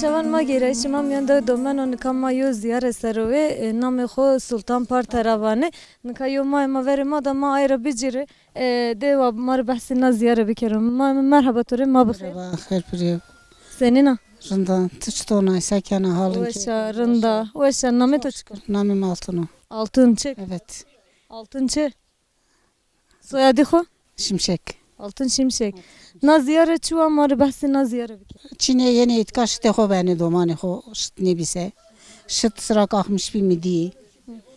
شوان ما گیره شما میان دو دومن و نکام ما یو زیاره سروه نام خو سلطان پار تراوانه نکا یو ما وری ما دا ما ayra بجیره دیوا ما رو بحثی نا زیاره بکرم ما مرحبا توره ما بخیر خیر پریو سنی نا رندا تشتونا سکنه حالın ki. وشا رندا وشا نامه تو چکن Namim Altınok. altın çek Evet. altın çek soyadı خو Şimşek. altın şimşek na ziyare çuva ma رو بحثی na ziyare bikir Çin'e yeni itkaş de ho beni domani ho şıt ne bise. Şıt sıra kalkmış bir mi di.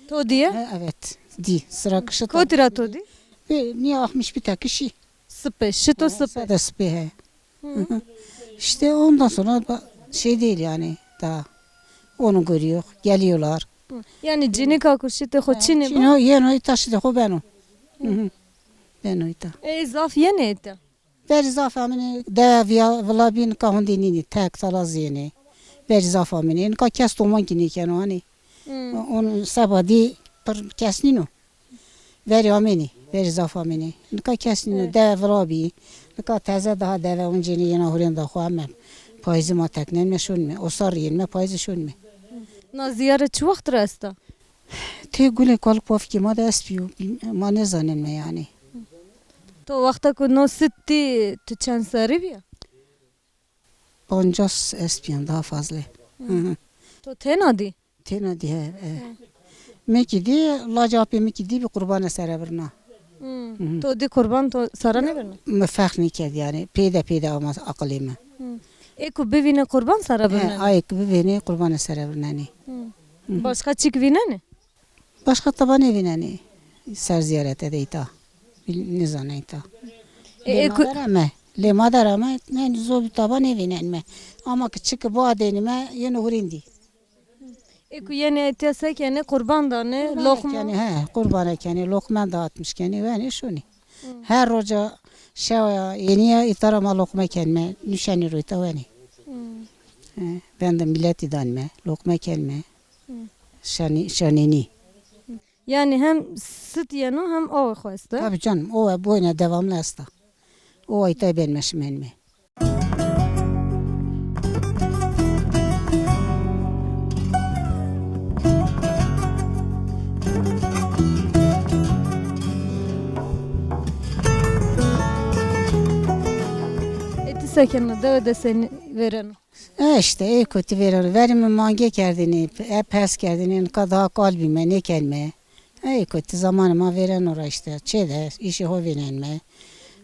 to diye Evet. Di. Sıra şıt. kotira to di Ve niye akmış bir tek kişi. sıpe şito sıpe Sade sıpı he. İşte ondan sonra şey değil yani daha. Onu görüyor. Geliyorlar. yani cini kakuşite خو çini Çin o yeni taşı de ho ben o. Ben o ita. zaf yene ete Verzaf amine de vla bin kahun dinini tek salaz yeni. Verzaf amine ka kes toman kini ken hani. Onun sabadi per kesnino. Veri amine verzaf amine. Ka kesnino de vla bi. Ka taze daha deve uncini yena huren da xamem. Payızı ma teknen me şun me. O sar yenme payızı şun me. na ziyare çu vakt rasta Te gule kol pof ki ma da espiyo. Ma ne zanen me yani. to vakta ku no sitti tu çen sarı biya 50 espiyon daha fazla. to tena di Tena diye. Mekidi lacapi mekidi bir kurban esere birna. to di kurban to sara ne verna Mefak niked yani. Peyde ama akıllıma. ku bivine kurban sara verna Ay gibi beni kurban esere birnani. başka çık vine ne Başka taban evinani. Ser ziyarete de ita. Ne zane ita. Le madarama ne zobi taban evinenme. Ama küçük bu adenime yeni hurindi. ku yene ete sekene kurban da ne lokma Yani kurban ekeni lokma dağıtmış keni yani şunu. Her roca şaya yeniye itarama lokma kelme nüşeni ruyta yani. Ben de millet idanme lokma kelme. Şanini. yani hem sit yenu hem o khosta Tabii canım o boyuna devamlı hasta. O ayta ben meşmenme. eti sekene de seni veren İşte kötü verir. Verimi mange kerdini, pes kerdini, kadar kalbime ne kelme. Kötü zamanıma veren ora işte. Çede işi ho verenme.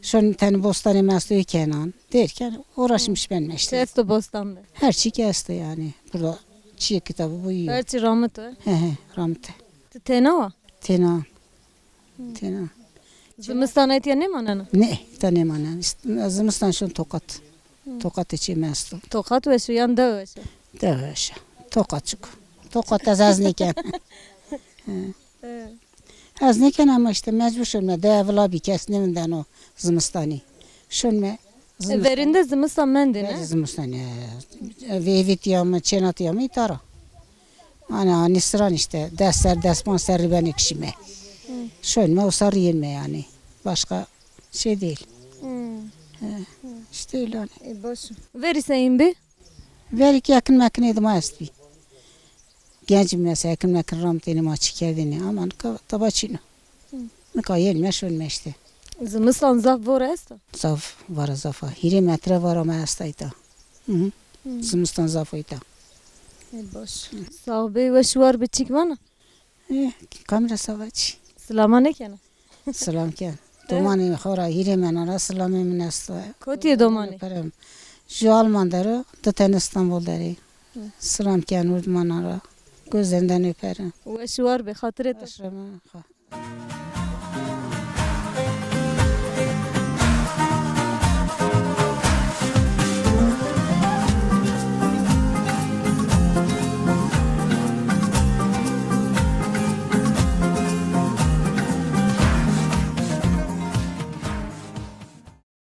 Şun tane bostanı mesleği kenan derken uğraşmış ben işte. testo bostanda Her şey kesti yani. Burada çiğ kitabı bu yiyor. gerçi rahmet o Ramte. tena wa Tena. zimistan eti ne manana Ne? Tane manan. Azımızdan şun tokat. Tokat içi mesleği. tokat ve şu yanda ve şu Dövüş. Tokatçık. Tokat az neken. Az neken ama işte mecbur şunla devla bir kesnimden o zımıstani. Şunla verinde zimistan mendine zımıstani. Ve evitiyamı, çenatiyamı itara. Ana nisran işte. Desman serri ben ekşime. Şunla o sarı yenme yani. Başka şey değil. İşte öyle hani. boş veriseyim bir Ver ki yakın makine edim asbi. Gencim mesela yakın makine ramteni maçı kendini aman tabaçino. Ne kadar meşhur işte. zimistan zaf vor esta Zaf var zafa. Hiri metre var ama hastaydı. Zımıstan zafıydı. boş sahibi ve şuar biçik vana Kamera savaç. selamane kena Selam ken. Domani xora hiri menara selam emin hasta. kotiye domani Şu Almanları da İstanbul deri. Selam ken urd manara. Gözlerinden öperim. ve şuar be hatret Aşrama.